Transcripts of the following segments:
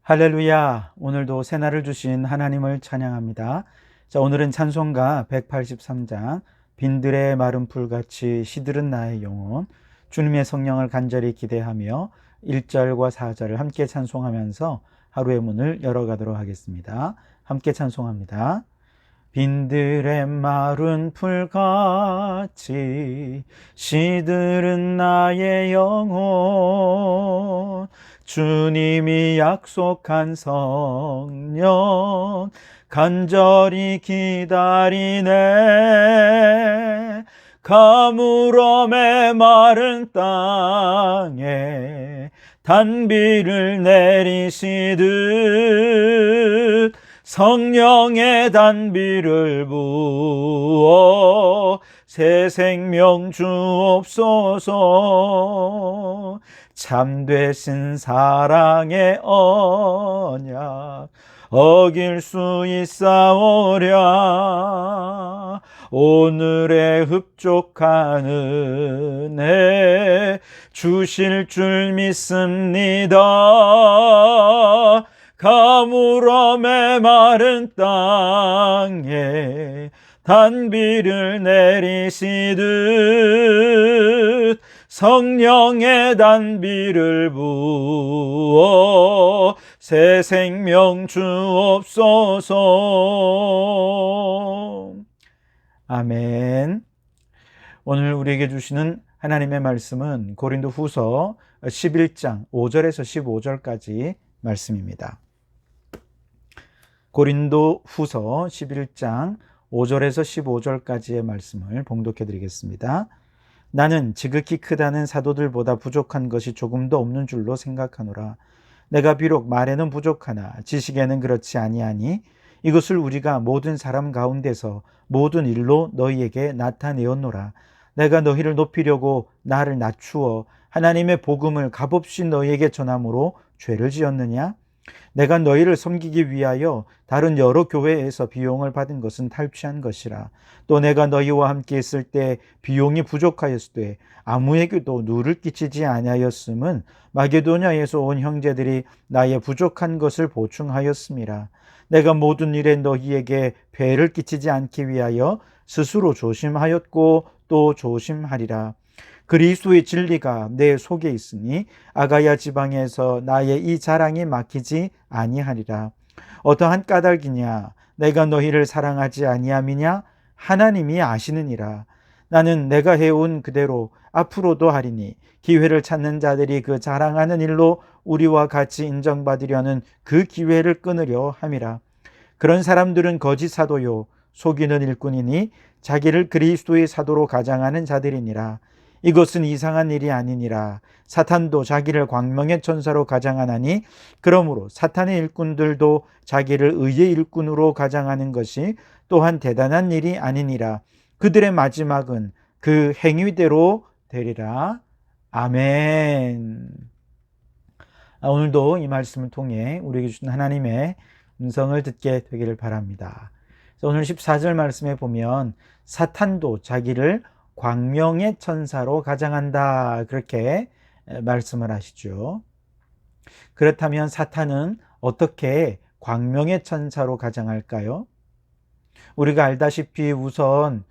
할렐루야. 오늘도 새날을 주신 하나님을 찬양합니다. 자, 오늘은 찬송가 183장 빈들의 마른 풀같이 시들은 나의 영혼, 주님의 성령을 간절히 기대하며 1절과 4절을 함께 찬송하면서 하루의 문을 열어가도록 하겠습니다. 함께 찬송합니다. 빈들의 마른 풀같이 시들은 나의 영혼, 주님이 약속한 성령 간절히 기다리네. 가물어 메마른 땅에 단비를 내리시듯 성령의 단비를 부어 새 생명 주옵소서. 참되신 사랑의 언약 어길 수 있사오랴. 오늘의 흡족한 은혜 주실 줄 믿습니다. 가물어 메마른 땅에 단비를 내리시듯 성령의 단비를 부어 새 생명 주옵소서. 아멘. 오늘 우리에게 주시는 하나님의 말씀은 고린도 후서 11장 5절에서 15절까지 말씀입니다. 고린도 후서 11장 5절에서 15절까지의 말씀을 봉독해 드리겠습니다. 나는 지극히 크다는 사도들보다 부족한 것이 조금도 없는 줄로 생각하노라. 내가 비록 말에는 부족하나 지식에는 그렇지 아니하니 이것을 우리가 모든 사람 가운데서 모든 일로 너희에게 나타내었노라. 내가 너희를 높이려고 나를 낮추어 하나님의 복음을 값없이 너희에게 전함으로 죄를 지었느냐? 내가 너희를 섬기기 위하여 다른 여러 교회에서 비용을 받은 것은 탈취한 것이라. 또 내가 너희와 함께 있을 때 비용이 부족하였을 때 아무에게도 누를 끼치지 아니하였음은 마게도냐에서 온 형제들이 나의 부족한 것을 보충하였음이라. 내가 모든 일에 너희에게 폐를 끼치지 않기 위하여 스스로 조심하였고 또 조심하리라. 그리스도의 진리가 내 속에 있으니 아가야 지방에서 나의 이 자랑이 막히지 아니하리라. 어떠한 까닭이냐? 내가 너희를 사랑하지 아니함이냐? 하나님이 아시느니라. 나는 내가 해온 그대로 앞으로도 하리니 기회를 찾는 자들이 그 자랑하는 일로 우리와 같이 인정받으려는 그 기회를 끊으려 함이라. 그런 사람들은 거짓 사도요 속이는 일꾼이니 자기를 그리스도의 사도로 가장하는 자들이니라. 이것은 이상한 일이 아니니라. 사탄도 자기를 광명의 천사로 가장하나니 그러므로 사탄의 일꾼들도 자기를 의의 일꾼으로 가장하는 것이 또한 대단한 일이 아니니라. 그들의 마지막은 그 행위대로 되리라. 아멘. 오늘도 이 말씀을 통해 우리에게 주신 하나님의 음성을 듣게 되기를 바랍니다. 오늘 14절 말씀에 보면 사탄도 자기를 광명의 천사로 가장한다, 그렇게 말씀을 하시죠. 그렇다면 사탄은 어떻게 광명의 천사로 가장할까요? 우리가 알다시피 우선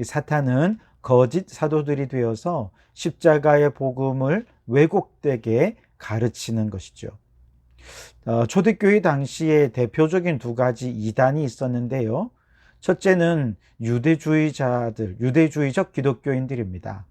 사탄은 거짓 사도들이 되어서 십자가의 복음을 왜곡되게 가르치는 것이죠. 초대교회 당시에 대표적인 두 가지 이단이 있었는데요. 첫째는 유대주의자들, 유대주의적 기독교인들입니다.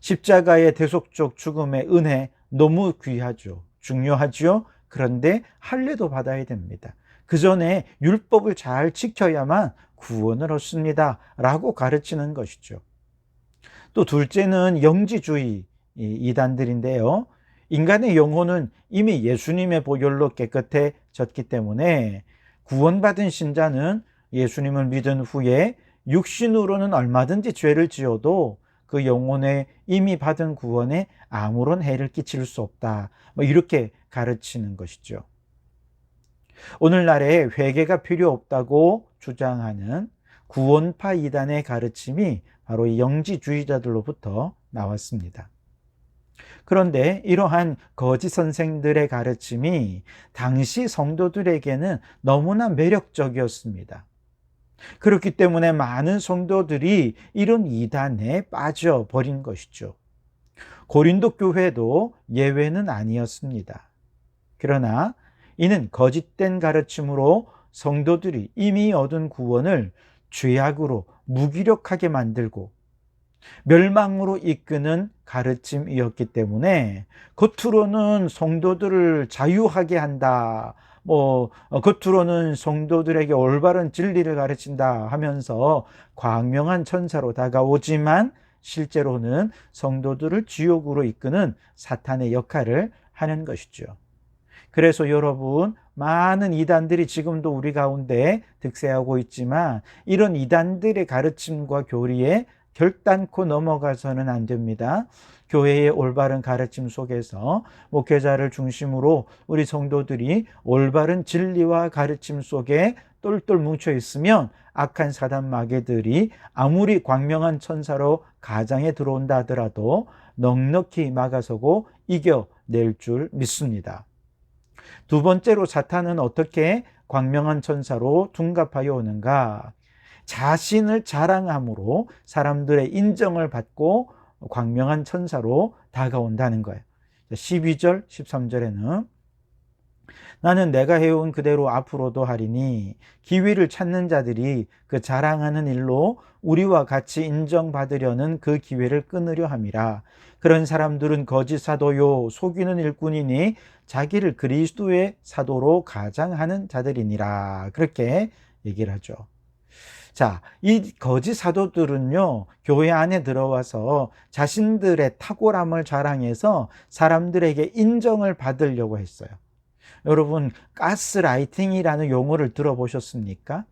십자가의 대속적 죽음의 은혜 너무 귀하죠. 중요하죠. 그런데 할례도 받아야 됩니다. 그 전에 율법을 잘 지켜야만 구원을 얻습니다. 라고 가르치는 것이죠. 또 둘째는 영지주의 이단들인데요. 인간의 영혼은 이미 예수님의 보혈로 깨끗해졌기 때문에 구원받은 신자는 예수님을 믿은 후에 육신으로는 얼마든지 죄를 지어도 그 영혼에 이미 받은 구원에 아무런 해를 끼칠 수 없다. 이렇게 가르치는 것이죠. 오늘날에 회개가 필요 없다고 주장하는 구원파 이단의 가르침이 바로 이 영지주의자들로부터 나왔습니다. 그런데 이러한 거짓 선생들의 가르침이 당시 성도들에게는 너무나 매력적이었습니다. 그렇기 때문에 많은 성도들이 이런 이단에 빠져버린 것이죠. 고린도 교회도 예외는 아니었습니다. 그러나 이는 거짓된 가르침으로 성도들이 이미 얻은 구원을 죄악으로 무기력하게 만들고 멸망으로 이끄는 가르침이었기 때문에 겉으로는 성도들을 자유하게 한다, 겉으로는 성도들에게 올바른 진리를 가르친다 하면서 광명한 천사로 다가오지만 실제로는 성도들을 지옥으로 이끄는 사탄의 역할을 하는 것이죠. 그래서 여러분, 많은 이단들이 지금도 우리 가운데 득세하고 있지만 이런 이단들의 가르침과 교리에 결단코 넘어가서는 안 됩니다. 교회의 올바른 가르침 속에서 목회자를 중심으로 우리 성도들이 올바른 진리와 가르침 속에 똘똘 뭉쳐 있으면 악한 사단 마귀들이 아무리 광명한 천사로 가장에 들어온다 하더라도 넉넉히 막아서고 이겨낼 줄 믿습니다. 두 번째로 사탄은 어떻게 광명한 천사로 둔갑하여 오는가? 자신을 자랑함으로 사람들의 인정을 받고 광명한 천사로 다가온다는 거예요. 12절, 13절에는 나는 내가 해온 그대로 앞으로도 하리니 기회를 찾는 자들이 그 자랑하는 일로 우리와 같이 인정받으려는 그 기회를 끊으려 함이라. 그런 사람들은 거짓 사도요 속이는 일꾼이니 자기를 그리스도의 사도로 가장하는 자들이니라. 그렇게 얘기를 하죠. 자, 이 거짓 사도들은요, 교회 안에 들어와서 자신들의 탁월함을 자랑해서 사람들에게 인정을 받으려고 했어요. 여러분, 가스라이팅이라는 용어를 들어보셨습니까?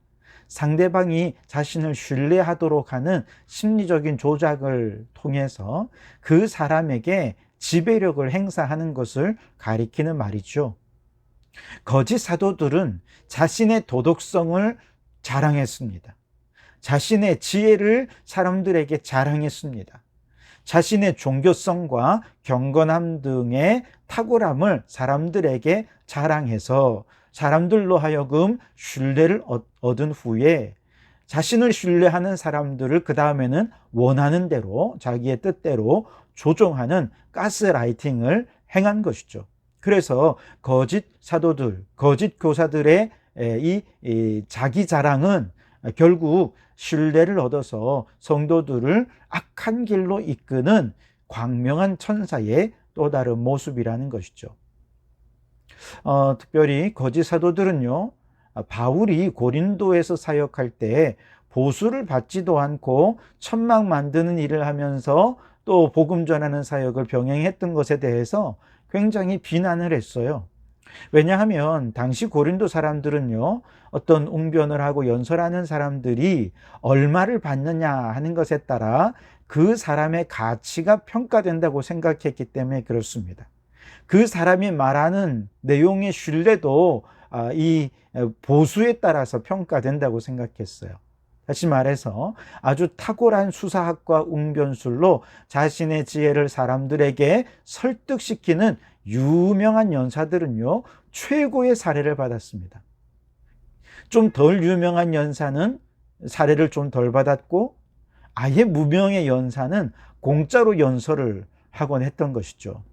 상대방이 자신을 신뢰하도록 하는 심리적인 조작을 통해서 그 사람에게 지배력을 행사하는 것을 가리키는 말이죠. 거짓 사도들은 자신의 도덕성을 자랑했습니다. 자신의 지혜를 사람들에게 자랑했습니다. 자신의 종교성과 경건함 등의 탁월함을 사람들에게 자랑해서 사람들로 하여금 신뢰를 얻은 후에 자신을 신뢰하는 사람들을 그 다음에는 원하는 대로 자기의 뜻대로 조종하는 가스라이팅을 행한 것이죠. 그래서 거짓 사도들, 거짓 교사들의 이 자기 자랑은 결국 신뢰를 얻어서 성도들을 악한 길로 이끄는 광명한 천사의 또 다른 모습이라는 것이죠. 특별히 거짓 사도들은요, 바울이 고린도에서 사역할 때 보수를 받지도 않고 천막 만드는 일을 하면서 또 복음 전하는 사역을 병행했던 것에 대해서 굉장히 비난을 했어요. 왜냐하면 당시 고린도 사람들은요, 어떤 웅변을 하고 연설하는 사람들이 얼마를 받느냐 하는 것에 따라 그 사람의 가치가 평가된다고 생각했기 때문에 그렇습니다. 그 사람이 말하는 내용의 신뢰도 이 보수에 따라서 평가된다고 생각했어요. 다시 말해서 아주 탁월한 수사학과 웅변술로 자신의 지혜를 사람들에게 설득시키는 유명한 연사들은요, 최고의 사례를 받았습니다. 좀 덜 유명한 연사는 사례를 좀 덜 받았고, 아예 무명의 연사는 공짜로 연설을 하곤 했던 것이죠.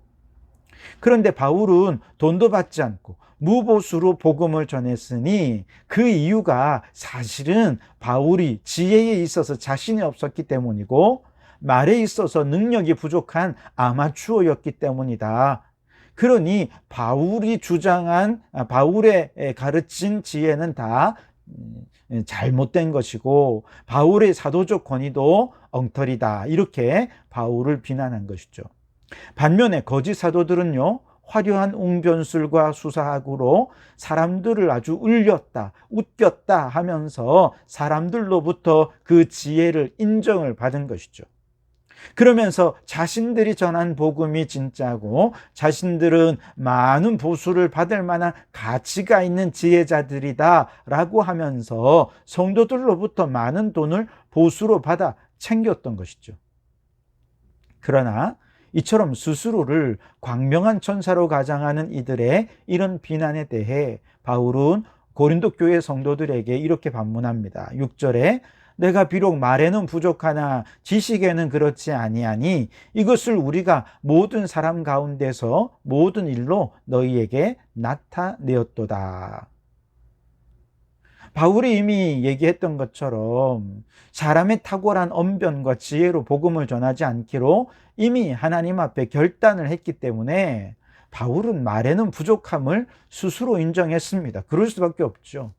그런데 바울은 돈도 받지 않고 무보수로 복음을 전했으니 그 이유가 사실은 바울이 지혜에 있어서 자신이 없었기 때문이고 말에 있어서 능력이 부족한 아마추어였기 때문이다. 그러니 바울이 주장한, 바울의 가르친 지혜는 다 잘못된 것이고 바울의 사도적 권위도 엉터리다. 이렇게 바울을 비난한 것이죠. 반면에 거짓 사도들은요, 화려한 웅변술과 수사학으로 사람들을 아주 울렸다, 웃겼다 하면서 사람들로부터 그 지혜를 인정을 받은 것이죠. 그러면서 자신들이 전한 복음이 진짜고 자신들은 많은 보수를 받을 만한 가치가 있는 지혜자들이다 라고 하면서 성도들로부터 많은 돈을 보수로 받아 챙겼던 것이죠. 그러나 이처럼 스스로를 광명한 천사로 가장하는 이들의 이런 비난에 대해 바울은 고린도 교회 성도들에게 이렇게 반문합니다. 6절에 내가 비록 말에는 부족하나 지식에는 그렇지 아니하니 이것을 우리가 모든 사람 가운데서 모든 일로 너희에게 나타내었도다. 바울이 이미 얘기했던 것처럼 사람의 탁월한 언변과 지혜로 복음을 전하지 않기로 이미 하나님 앞에 결단을 했기 때문에 바울은 말에는 부족함을 스스로 인정했습니다. 그럴 수밖에 없죠.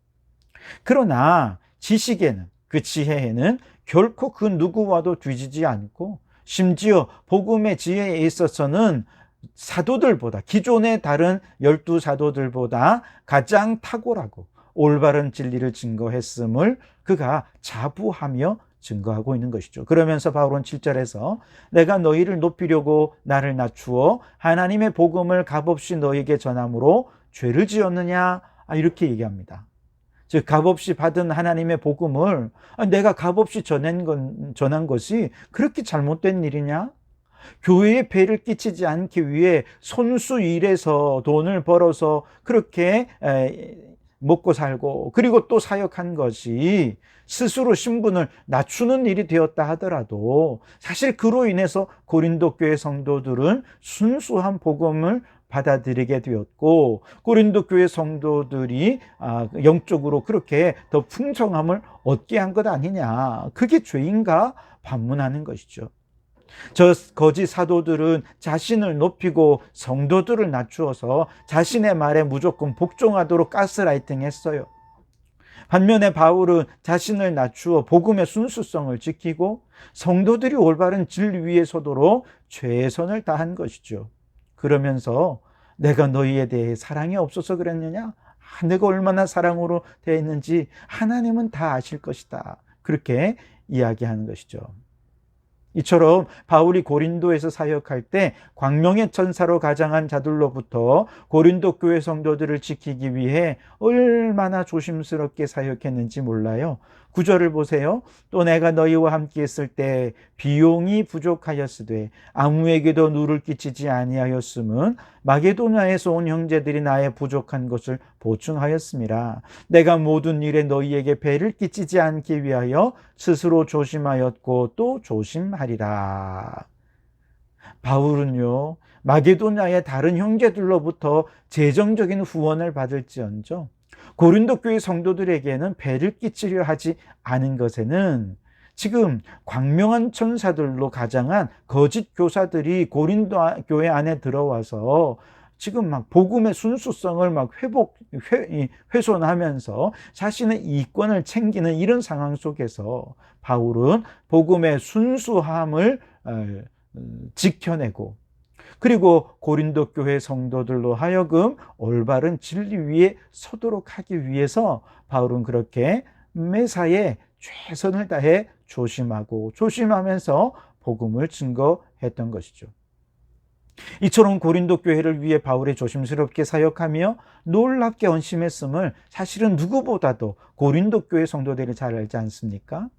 그러나 지식에는, 그 지혜에는 결코 그 누구와도 뒤지지 않고 심지어 복음의 지혜에 있어서는 사도들보다, 기존의 다른 12사도들보다 가장 탁월하고 올바른 진리를 증거했음을 그가 자부하며 증거하고 있는 것이죠. 그러면서 바울은 7절에서 내가 너희를 높이려고 나를 낮추어 하나님의 복음을 값없이 너희에게 전함으로 죄를 지었느냐, 이렇게 얘기합니다. 즉 값없이 받은 하나님의 복음을 내가 값없이 전한 것이 그렇게 잘못된 일이냐? 교회에 폐를 끼치지 않기 위해 손수 일해서 돈을 벌어서 그렇게 먹고 살고 그리고 또 사역한 것이 스스로 신분을 낮추는 일이 되었다 하더라도 사실 그로 인해서 고린도 교회 성도들은 순수한 복음을 받아들이게 되었고 고린도 교회 성도들이 영적으로 그렇게 더 풍성함을 얻게 한 것 아니냐, 그게 죄인가 반문하는 것이죠. 저 거짓 사도들은 자신을 높이고 성도들을 낮추어서 자신의 말에 무조건 복종하도록 가스라이팅 했어요. 반면에 바울은 자신을 낮추어 복음의 순수성을 지키고 성도들이 올바른 진리 위에 서도록 최선을 다한 것이죠. 그러면서 내가 너희에 대해 사랑이 없어서 그랬느냐? 내가 얼마나 사랑으로 대했는지 하나님은 다 아실 것이다. 그렇게 이야기하는 것이죠. 이처럼 바울이 고린도에서 사역할 때 광명의 천사로 가장한 자들로부터 고린도 교회 성도들을 지키기 위해 얼마나 조심스럽게 사역했는지 몰라요. 9절을 보세요. 또 내가 너희와 함께 있을 때 비용이 부족하였으되 아무에게도 누를 끼치지 아니하였음은 마게도냐에서 온 형제들이 나의 부족한 것을 보충하였음이라. 내가 모든 일에 너희에게 배를 끼치지 않기 위하여 스스로 조심하였고 또 조심하리라. 바울은요, 마게도냐의 다른 형제들로부터 재정적인 후원을 받을지언정 고린도 교회 성도들에게는 배를 끼치려 하지 않은 것에는 지금 광명한 천사들로 가장한 거짓 교사들이 고린도 교회 안에 들어와서 지금 막 복음의 순수성을 막 훼손하면서 자신의 이권을 챙기는 이런 상황 속에서 바울은 복음의 순수함을 지켜내고 그리고 고린도 교회 성도들로 하여금 올바른 진리 위에 서도록 하기 위해서 바울은 그렇게 매사에 최선을 다해 조심하면서 복음을 증거했던 것이죠. 이처럼 고린도 교회를 위해 바울이 조심스럽게 사역하며 놀랍게 헌신했음을 사실은 누구보다도 고린도 교회 성도들이 잘 알지 않습니까?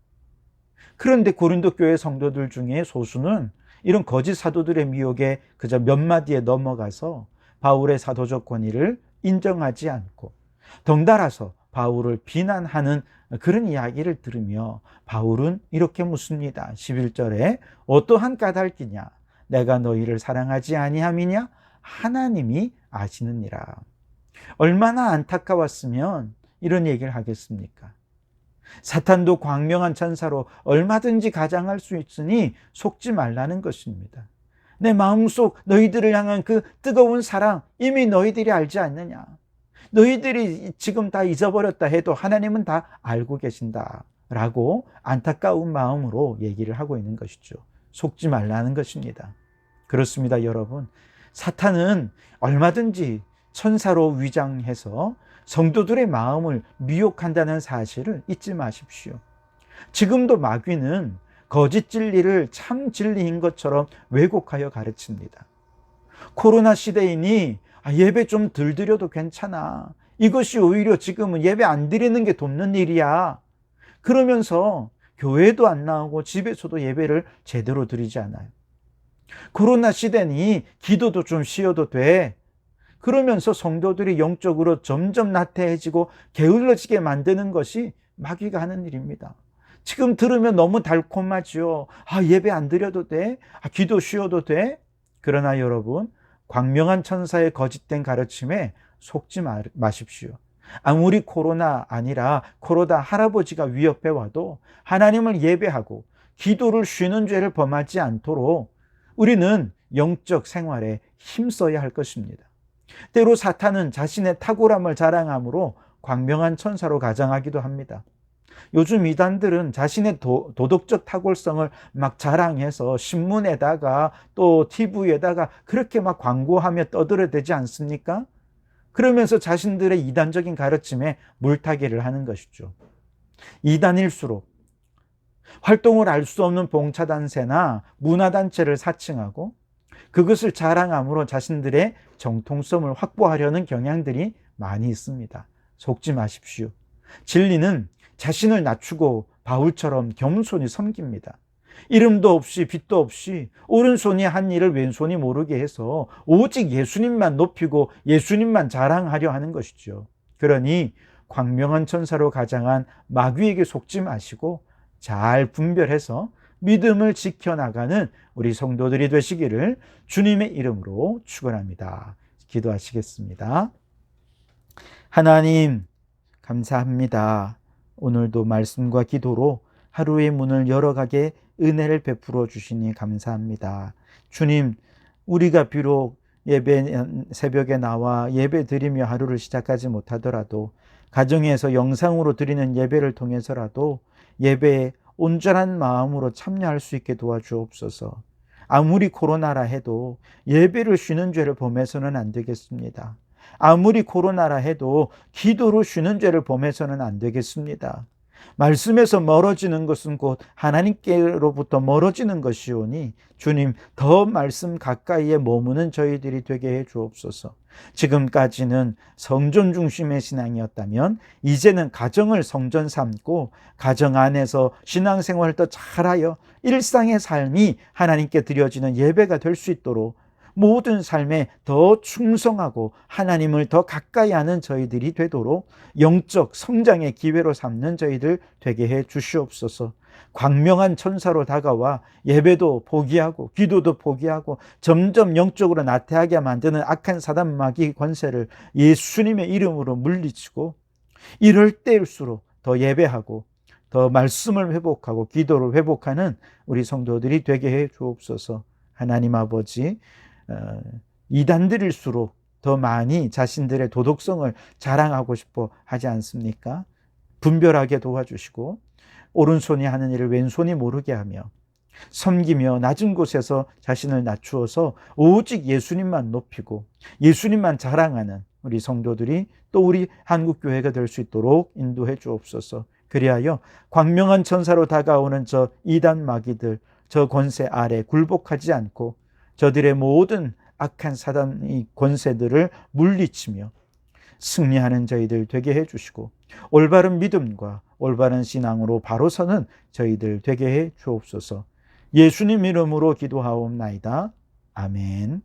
그런데 고린도 교회 성도들 중에 소수는 이런 거짓 사도들의 미혹에 그저 몇 마디에 넘어가서 바울의 사도적 권위를 인정하지 않고 덩달아서 바울을 비난하는 그런 이야기를 들으며 바울은 이렇게 묻습니다. 11절에 어떠한 까닭이냐? 내가 너희를 사랑하지 아니함이냐? 하나님이 아시느니라. 얼마나 안타까웠으면 이런 얘기를 하겠습니까? 사탄도 광명한 천사로 얼마든지 가장할 수 있으니 속지 말라는 것입니다. 내 마음속 너희들을 향한 그 뜨거운 사랑 이미 너희들이 알지 않느냐? 너희들이 지금 다 잊어버렸다 해도 하나님은 다 알고 계신다 라고 안타까운 마음으로 얘기를 하고 있는 것이죠. 속지 말라는 것입니다. 그렇습니다, 여러분. 사탄은 얼마든지 천사로 위장해서 성도들의 마음을 미혹한다는 사실을 잊지 마십시오. 지금도 마귀는 거짓 진리를 참 진리인 것처럼 왜곡하여 가르칩니다. 코로나 시대이니 예배 좀 덜 드려도 괜찮아. 이것이 오히려 지금은 예배 안 드리는 게 돕는 일이야. 그러면서 교회도 안 나오고 집에서도 예배를 제대로 드리지 않아요. 코로나 시대니 기도도 좀 쉬어도 돼. 그러면서 성도들이 영적으로 점점 나태해지고 게을러지게 만드는 것이 마귀가 하는 일입니다. 지금 들으면 너무 달콤하죠. 예배 안 드려도 돼? 기도 쉬어도 돼? 그러나 여러분, 광명한 천사의 거짓된 가르침에 속지 마십시오. 아무리 코로나 아니라 코로나 할아버지가 위협해 와도 하나님을 예배하고 기도를 쉬는 죄를 범하지 않도록 우리는 영적 생활에 힘써야 할 것입니다. 때로 사탄은 자신의 탁월함을 자랑함으로 광명한 천사로 가장하기도 합니다. 요즘 이단들은 자신의 도덕적 탁월성을 막 자랑해서 신문에다가 또 TV에다가 그렇게 막 광고하며 떠들어대지 않습니까? 그러면서 자신들의 이단적인 가르침에 물타기를 하는 것이죠. 이단일수록 활동을 알 수 없는 봉사단체나 문화단체를 사칭하고 그것을 자랑함으로 자신들의 정통성을 확보하려는 경향들이 많이 있습니다. 속지 마십시오. 진리는 자신을 낮추고 바울처럼 겸손히 섬깁니다. 이름도 없이 빛도 없이 오른손이 한 일을 왼손이 모르게 해서 오직 예수님만 높이고 예수님만 자랑하려 하는 것이죠. 그러니 광명한 천사로 가장한 마귀에게 속지 마시고 잘 분별해서 믿음을 지켜나가는 우리 성도들이 되시기를 주님의 이름으로 축원합니다. 기도하시겠습니다. 하나님 감사합니다. 오늘도 말씀과 기도로 하루의 문을 열어가게 은혜를 베풀어 주시니 감사합니다. 주님, 우리가 비록 새벽에 나와 예배 드리며 하루를 시작하지 못하더라도 가정에서 영상으로 드리는 예배를 통해서라도 예배에 온전한 마음으로 참여할 수 있게 도와주옵소서. 아무리 코로나라 해도 예배를 쉬는 죄를 범해서는 안 되겠습니다. 아무리 코로나라 해도 기도로 쉬는 죄를 범해서는 안 되겠습니다. 말씀에서 멀어지는 것은 곧 하나님께로부터 멀어지는 것이오니 주님, 더 말씀 가까이에 머무는 저희들이 되게 해 주옵소서. 지금까지는 성전 중심의 신앙이었다면 이제는 가정을 성전 삼고 가정 안에서 신앙생활을 더 잘하여 일상의 삶이 하나님께 드려지는 예배가 될 수 있도록 모든 삶에 더 충성하고 하나님을 더 가까이 하는 저희들이 되도록 영적 성장의 기회로 삼는 저희들 되게 해 주시옵소서. 광명한 천사로 다가와 예배도 포기하고 기도도 포기하고 점점 영적으로 나태하게 만드는 악한 사단 마귀 권세를 예수님의 이름으로 물리치고 이럴 때일수록 더 예배하고 더 말씀을 회복하고 기도를 회복하는 우리 성도들이 되게 해 주옵소서. 하나님 아버지, 이단들일수록 더 많이 자신들의 도덕성을 자랑하고 싶어 하지 않습니까? 분별하게 도와주시고 오른손이 하는 일을 왼손이 모르게 하며 섬기며 낮은 곳에서 자신을 낮추어서 오직 예수님만 높이고 예수님만 자랑하는 우리 성도들이 또 우리 한국교회가 될 수 있도록 인도해 주옵소서. 그리하여 광명한 천사로 다가오는 저 이단 마귀들, 저 권세 아래 굴복하지 않고 저들의 모든 악한 사단의 권세들을 물리치며 승리하는 저희들 되게 해주시고 올바른 믿음과 올바른 신앙으로 바로 서는 저희들 되게 해 주옵소서. 예수님 이름으로 기도하옵나이다. 아멘.